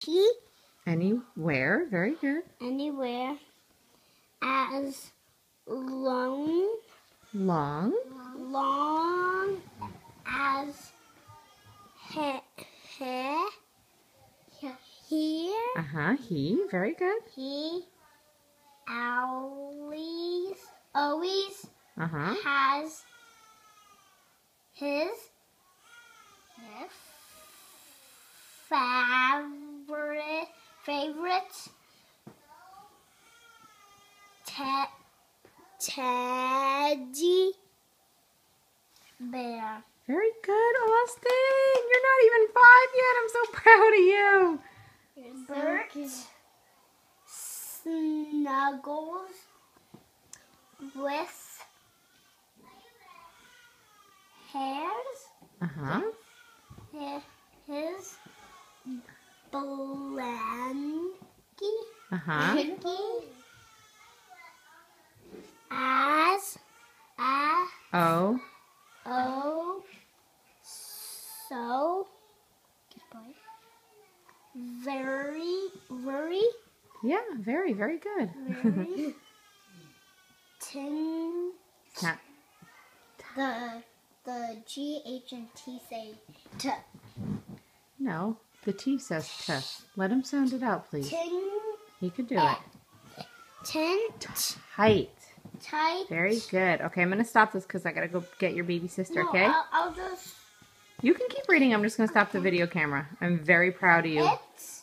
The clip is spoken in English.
T. Anywhere. Very good. Anywhere. As long. Long. Long as hair. Here. He. Very good. He always has his favorite teddy bear. Very good, Austin. You're not even 5 yet. I'm so proud of you. Bert snuggles with hairs. His blankie. As so very Yeah, very, very good. very the G, H, and T say T. No, the T says T. Let him sound it out, please. He could do it. Tight. Very good. Okay, I'm going to stop this because I got to go get your baby sister, okay? I'll just... You can keep reading. I'm just going to stop the video camera. I'm very proud of you. It's